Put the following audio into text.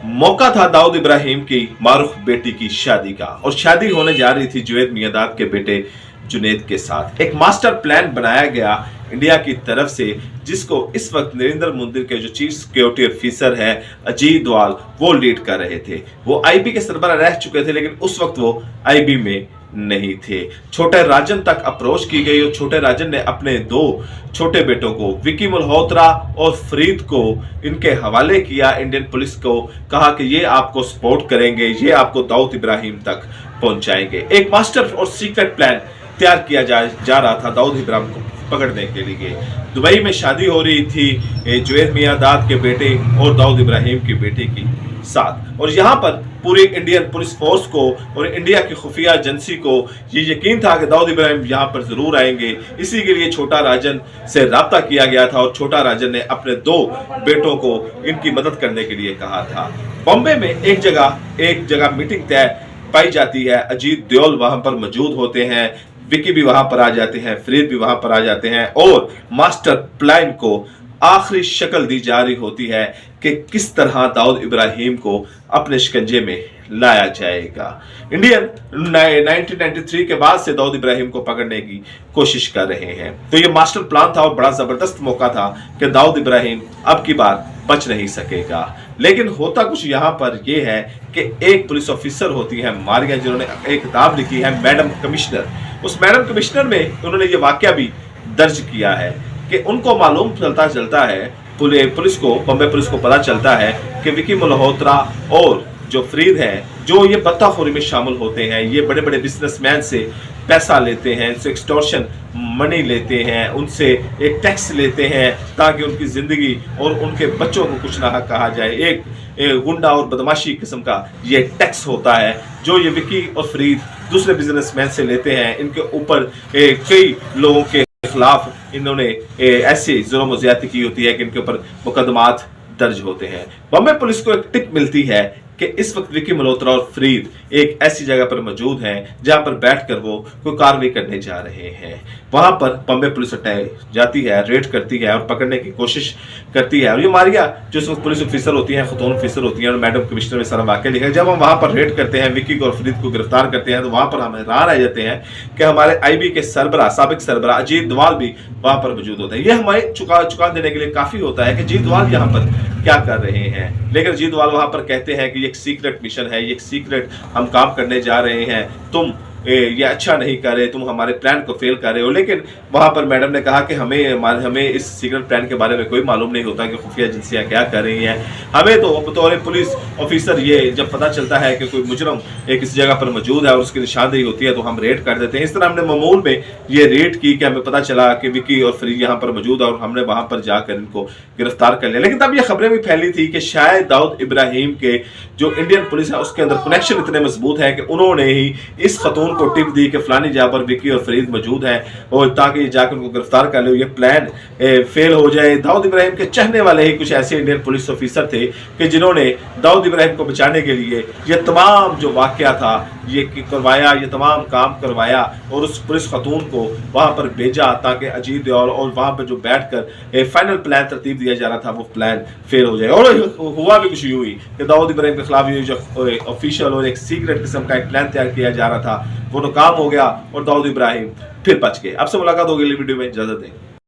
मौका था दाऊद इब्राहिम की मारूफ बेटी की शादी का, और शादी होने जा रही थी जुनैद मियांदाद के बेटे जुनैद के साथ। एक मास्टर प्लान बनाया गया इंडिया की तरफ से, जिसको इस वक्त नरेंद्र मोदी के जो चीफ सिक्योरिटी ऑफिसर है अजीत डोवाल, वो लीड कर रहे थे। वो आईबी के सरबराह रह चुके थे, लेकिन उस वक्त वो आईबी में नहीं थे। छोटे राजन तक अप्रोच की गई और छोटे राजन ने अपने दो छोटे बेटों को, विकी मल्होत्रा और फरीद को, इनके हवाले किया इंडियन पुलिस को। कहा कि ये आपको सपोर्ट करेंगे, ये आपको दाऊद इब्राहिम तक पहुंचाएंगे। एक मास्टर और सीक्रेट प्लान तैयार किया जा रहा था दाऊद इब्राहिम को पकड़ने के लिए। दुबई में शादी हो रही थी जुनैद मियांदाद के बेटे और दाऊद इब्राहिम की बेटे की साथ, और यहाँ पर पूरी इंडियन पुलिस फोर्स को और इंडिया की खुफिया एजेंसी को ये यकीन था कि दाऊद इब्राहिम यहाँ पर जरूर आएंगे। इसी के लिए छोटा राजन से राब्ता किया गया था और छोटा राजन ने अपने दो बेटों को इनकी मदद करने के लिए कहा था। बॉम्बे में एक जगह मीटिंग तय पाई जाती है। अजीत डोवाल वहां पर मौजूद होते हैं, विकी भी वहां पर आ जाते हैं, फरीद भी वहां पर आ जाते हैं, और मास्टर प्लान को आखिरी शक्ल दी जा रही होती है कि किस तरह दाऊद इब्राहिम को अपने शिकंजे में लाया जाएगा। इंडियन 1993 के बाद से दाऊद इब्राहिम को पकड़ने की कोशिश कर रहे हैं। तो ये मास्टर प्लान था और बड़ा जबरदस्त मौका था कि दाऊद इब्राहिम अब की बार बच नहीं सकेगा। लेकिन होता कुछ यहाँ पर यह है कि एक पुलिस ऑफिसर होती है मारिया, जिन्होंने एक किताब लिखी है मैडम कमिश्नर। उस मैडम कमिश्नर में उन्होंने ये वाकया भी दर्ज किया है कि उनको मालूम चलता है, पुलिस को, बॉम्बे पुलिस को पता चलता है कि विकी मल्होत्रा और जो फरीद है, जो ये बत्ताखोरी में शामिल होते हैं, ये बड़े बड़े बिजनेसमैन से पैसा लेते हैं, उनसे एक्सटॉर्शन मनी लेते हैं, उनसे एक टैक्स लेते हैं ताकि उनकी जिंदगी और उनके बच्चों को कुछ ना कहा जाए। एक गुंडा और बदमाशी किस्म का ये टैक्स होता है जो ये विकी और फरीद दूसरे बिजनेसमैन से लेते हैं। इनके ऊपर कई लोगों के खिलाफ इन्होंने ऐसी जुल्म ज्यादती की होती है कि इनके ऊपर मुकदमात दर्ज होते हैं। बॉम्बे पुलिस को एक टिप मिलती है कि इस वक्त विकी मल्होत्रा और फरीद एक ऐसी जगह पर मौजूद हैं जहां पर बैठकर वो कोई कार्रवाई करने जा रहे हैं। वहां पर बॉम्बे पुलिस जाती है, रेड करती है और पकड़ने की कोशिश करती है। और ये मारिया जो इस वक्त पुलिस ऑफिसर होती हैं, खतून ऑफिसर होती हैं, और मैडम कमिश्नर में सारा वाकया लिखा है। जब हम वहां पर रेड करते हैं, विकी को और फरीद को गिरफ्तार करते हैं, तो वहां पर हम हैरान रह जाते हैं कि हमारे आईबी के साबिक सरबराह अजीत डोवाल भी वहां पर मौजूद होते हैं। ये हमें चुका देने के लिए काफी होता है कि अजीत डोवाल यहाँ पर क्या कर रहे हैं। लेकिन अजीत डोवाल वहां पर कहते हैं कि ये एक सीक्रेट मिशन है, ये एक सीक्रेट हम काम करने जा रहे हैं, तुम ये अच्छा नहीं कर रहे, तुम हमारे प्लान को फेल कर रहे हो। लेकिन वहां पर मैडम ने कहा कि हमें इस सीक्रेट प्लान के बारे में कोई मालूम नहीं होता कि खुफिया एजेंसियां क्या कर रही हैं। हमें तो बतौर पुलिस ऑफिसर ये जब पता चलता है कि कोई मुजरम किसी जगह पर मौजूद है और उसकी निशानदेही होती है तो हम रेड कर देते हैं। इस तरह हमने मामूल में ये रेड की कि हमें पता चला कि विकी और फरीद यहाँ पर मौजूद है और हमने वहां पर जाकर इनको गिरफ्तार कर लिया। लेकिन तब ये खबरें भी फैली थी कि शायद दाऊद इब्राहिम के जो इंडियन पुलिस है उसके अंदर कनेक्शन इतने मजबूत है कि उन्होंने ही इस खतून को टिप दी कि फलानी जगह पर विकी और फरीद मौजूद हैं और ताकि जाकर उनको गिरफ्तार कर लो, ये प्लान फेल हो जाए। दाऊद इब्राहिम के चाहने वाले ही कुछ ऐसे इंडियन पुलिस ऑफिसर थे कि जिन्होंने दाऊद इब्राहिम को बचाने के लिए ये तमाम जो वाकया था ये करवाया, ये तमाम काम करवाया और उस पुलिस खतून को वहां पर भेजा ताकि अजीत डोवाल और वहां पर जो बैठकर फाइनल प्लान तरतीब दिया जा रहा था वो प्लान फेल हो जाए। और हुआ भी कुछ यूं ही कि दाऊद इब्राहिम के खिलाफ ये जो ऑफिशियल और एक सीक्रेट किस्म का एक प्लान तैयार किया जा रहा था वो नाकाम हो गया और दाऊद इब्राहिम फिर बच गए। आपसे मुलाकात होगी अगली वीडियो में, इजाजत दें।